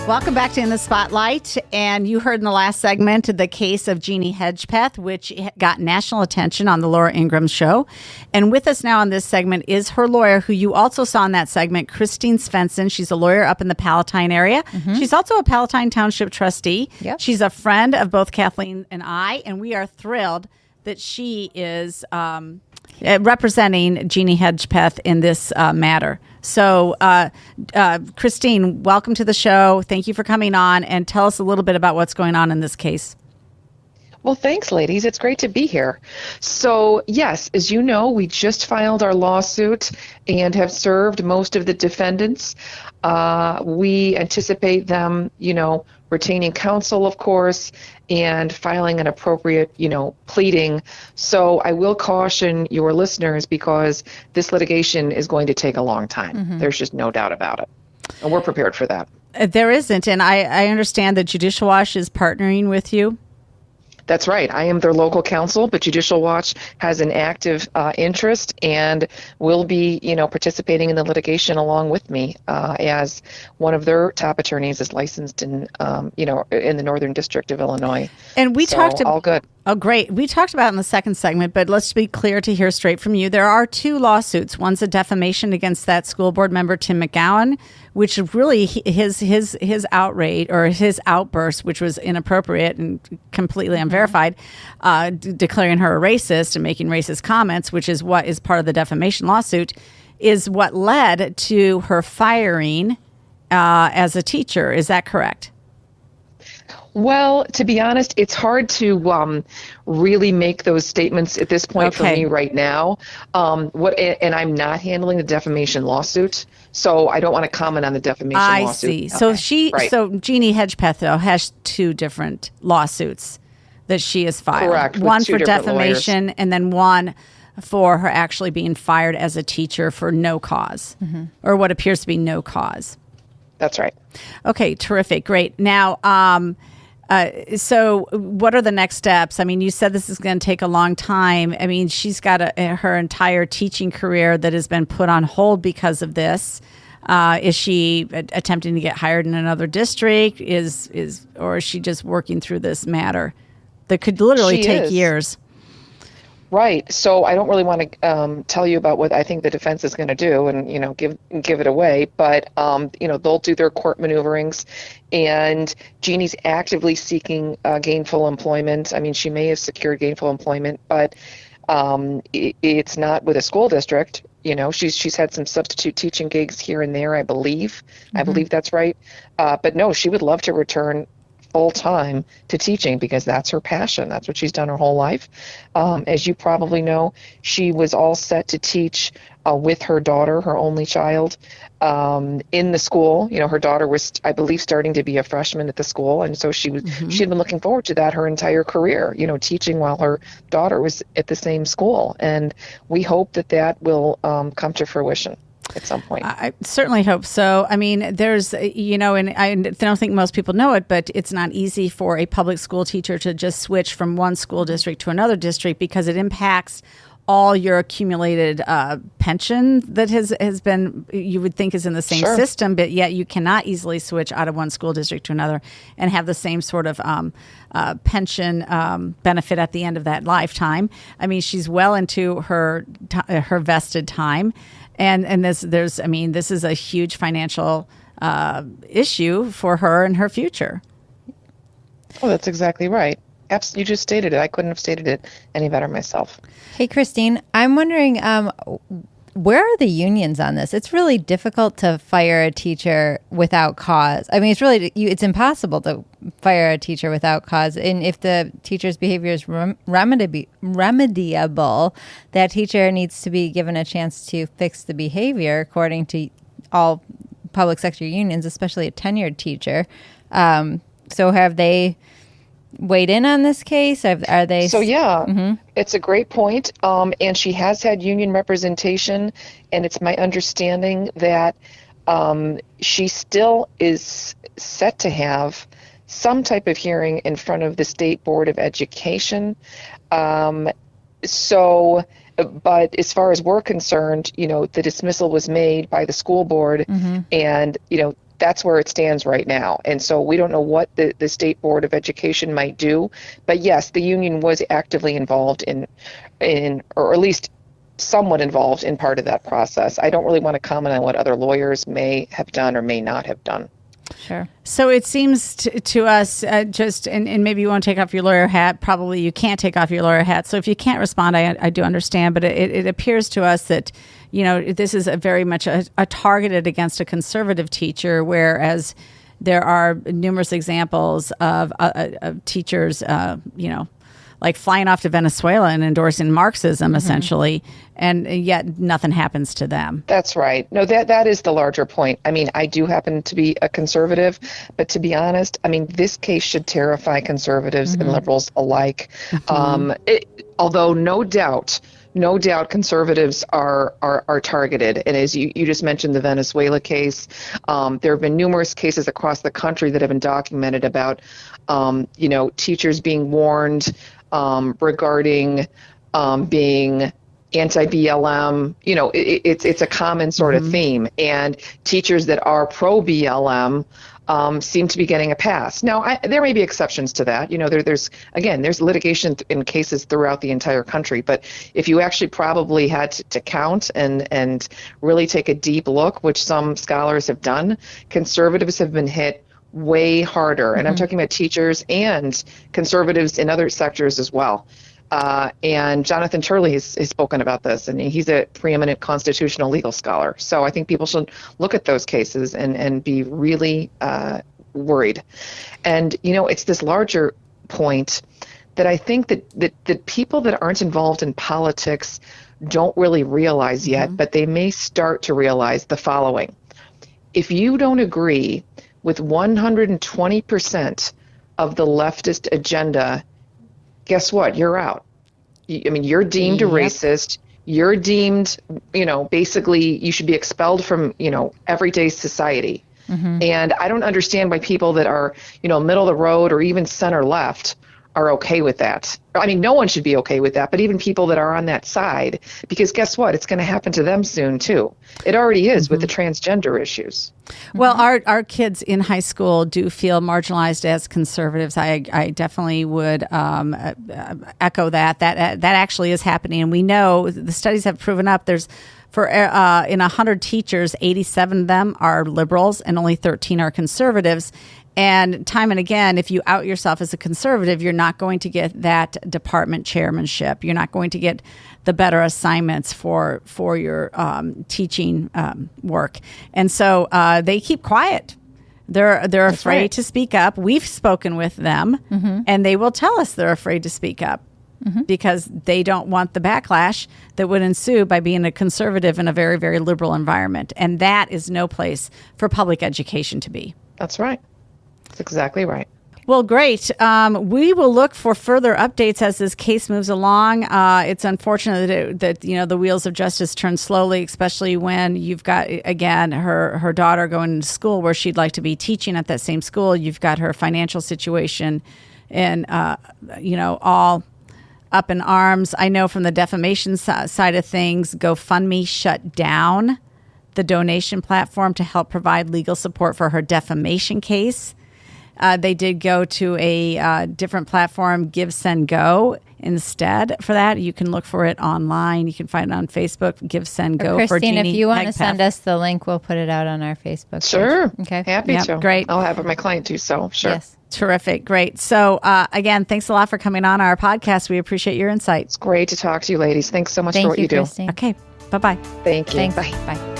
Welcome back to In the Spotlight. And you heard in the last segment the case of Jeanne Hedgepeth, which got national attention on the Laura Ingraham show. And with us now on this segment is her lawyer, who you also saw in that segment, Christine Svenson. She's a lawyer up in the Palatine area. Mm-hmm. She's also a Palatine Township trustee. Yep. She's a friend of both Kathleen and I, and we are thrilled that she is representing Jeanne Hedgepeth in this matter. So, Christine, welcome to the show. Thank you for coming on, and tell us a little bit about what's going on in this case. Well, thanks, ladies. It's great to be here. So, yes, as you know, we just filed our lawsuit and have served most of the defendants. We anticipate them, retaining counsel, of course, and filing an appropriate, pleading. So I will caution your listeners because this litigation is going to take a long time. Mm-hmm. There's just no doubt about it. And we're prepared for that. There isn't. And I understand that Judicial Watch is partnering with you. That's right. I am their local counsel, but Judicial Watch has an active interest and will be, participating in the litigation along with me as one of their top attorneys is licensed in, in the Northern District of Illinois. And we talked all good. Oh, great. We talked about it in the second segment, but let's be clear to hear straight from you. There are two lawsuits. One's a defamation against that school board member, Tim McGowan, which really his outrage or his outburst, which was inappropriate and completely unverified, declaring her a racist and making racist comments, which is what is part of the defamation lawsuit, is what led to her firing as a teacher. Is that correct? Well, to be honest, it's hard to really make those statements at this point for me right now. And I'm not handling the defamation lawsuit, so I don't want to comment on the defamation lawsuit. I see. So so Jeanne Hedgepeth though has two different lawsuits that she has filed. Correct. One for defamation, and then one for her actually being fired as a teacher for no cause, or what appears to be no cause. That's right. Okay, terrific, great. Now, so what are the next steps? I mean, you said this is going to take a long time. I mean, she's got her entire teaching career that has been put on hold because of this. Is she attempting to get hired in another district? Or is she just working through this matter that could literally take years? Right. So I don't really want to tell you about what I think the defense is going to do and, give it away. But, they'll do their court maneuverings. And Jeannie's actively seeking gainful employment. I mean, she may have secured gainful employment, but it's not with a school district. She's had some substitute teaching gigs here and there, I believe. Mm-hmm. I believe that's right. But no, she would love to return full time to teaching because that's her passion. That's what she's done her whole life. As you probably know, she was all set to teach with her daughter, her only child, in the school. Her daughter was, I believe, starting to be a freshman at the school, and so she'd been looking forward to that her entire career. Teaching while her daughter was at the same school, and we hope that will come to fruition at some point. I certainly hope so. I mean, there's, and I don't think most people know it, but it's not easy for a public school teacher to just switch from one school district to another district because it impacts all your accumulated pension that has been, you would think is in the same system, but yet you cannot easily switch out of one school district to another and have the same sort of pension benefit at the end of that lifetime. I mean, she's well into her vested time. And this is a huge financial issue for her and her future. Oh, that's exactly right. You just stated it. I couldn't have stated it any better myself. Hey, Christine, I'm wondering, where are the unions on this? It's really difficult to fire a teacher without cause. I mean, it's impossible to fire a teacher without cause. And if the teacher's behavior is remediable, that teacher needs to be given a chance to fix the behavior according to all public sector unions, especially a tenured teacher. So have they weighed in on this case? Are they? So yeah, It's a great point. And she has had union representation, and it's my understanding that she still is set to have some type of hearing in front of the State Board of Education. But as far as we're concerned, the dismissal was made by the school board, and that's where it stands right now. And so we don't know what the State Board of Education might do. But yes, the union was actively involved in or at least somewhat involved in part of that process. I don't really want to comment on what other lawyers may have done or may not have done. Sure. So it seems to us, and maybe you want to take off your lawyer hat. Probably you can't take off your lawyer hat. So if you can't respond, I do understand. But it appears to us that, this is very much a targeted against a conservative teacher, whereas there are numerous examples of teachers, like flying off to Venezuela and endorsing Marxism, essentially, and yet nothing happens to them. That's right. No, that is the larger point. I mean, I do happen to be a conservative, but to be honest, I mean, this case should terrify conservatives and liberals alike. Although no doubt conservatives are targeted. And as you just mentioned, the Venezuela case, there have been numerous cases across the country that have been documented about, teachers being warned regarding being anti-BLM. It's a common sort of theme. And teachers that are pro-BLM seem to be getting a pass. Now, there may be exceptions to that. There's litigation in cases throughout the entire country. But if you actually probably had to count and really take a deep look, which some scholars have done, conservatives have been hit way harder. And I'm talking about teachers and conservatives in other sectors as well. And Jonathan Turley has spoken about this, and he's a preeminent constitutional legal scholar. So I think people should look at those cases and be really worried. And, it's this larger point that I think that people that aren't involved in politics don't really realize yet, but they may start to realize the following. If you don't agree with 120% of the leftist agenda, guess what? You're out. You're deemed a racist. You're deemed, basically you should be expelled from, everyday society. And I don't understand why people that are, middle of the road or even center left are okay with that. I mean, no one should be okay with that, but even people that are on that side, because guess what? It's going to happen to them soon too. It already is with the transgender issues. Well, our kids in high school do feel marginalized as conservatives. I definitely would echo that. That actually is happening, and we know the studies have proven up. There's in 100 teachers, 87 of them are liberals, and only 13 are conservatives. And time and again, if you out yourself as a conservative, you're not going to get that department chairmanship. You're not going to get the better assignments for your teaching work. And so they keep quiet. They're afraid to speak up. We've spoken with them, and they will tell us they're afraid to speak up because they don't want the backlash that would ensue by being a conservative in a very, very liberal environment. And that is no place for public education to be. That's right. That's exactly right. Well, great. We will look for further updates as this case moves along. It's unfortunate that the wheels of justice turn slowly, especially when you've got, again, her daughter going to school where she'd like to be teaching at that same school. You've got her financial situation and, all up in arms. I know from the defamation side of things, GoFundMe shut down the donation platform to help provide legal support for her defamation case. They did go to a different platform, Give, Send, Go, instead for that. You can look for it online. You can find it on Facebook, Give, Send, Go for Jeanne Christine, if you want to Hedgepeth. send us the link, we'll put it out on our Facebook page. Sure. Okay. Happy to. Great. I'll have my client do so. Sure. Yes. Terrific. Great. So, again, thanks a lot for coming on our podcast. We appreciate your insights. It's great to talk to you, ladies. Thanks so much for what you do. Christine. Okay. Bye-bye. Thank you. Thanks. Bye. Bye.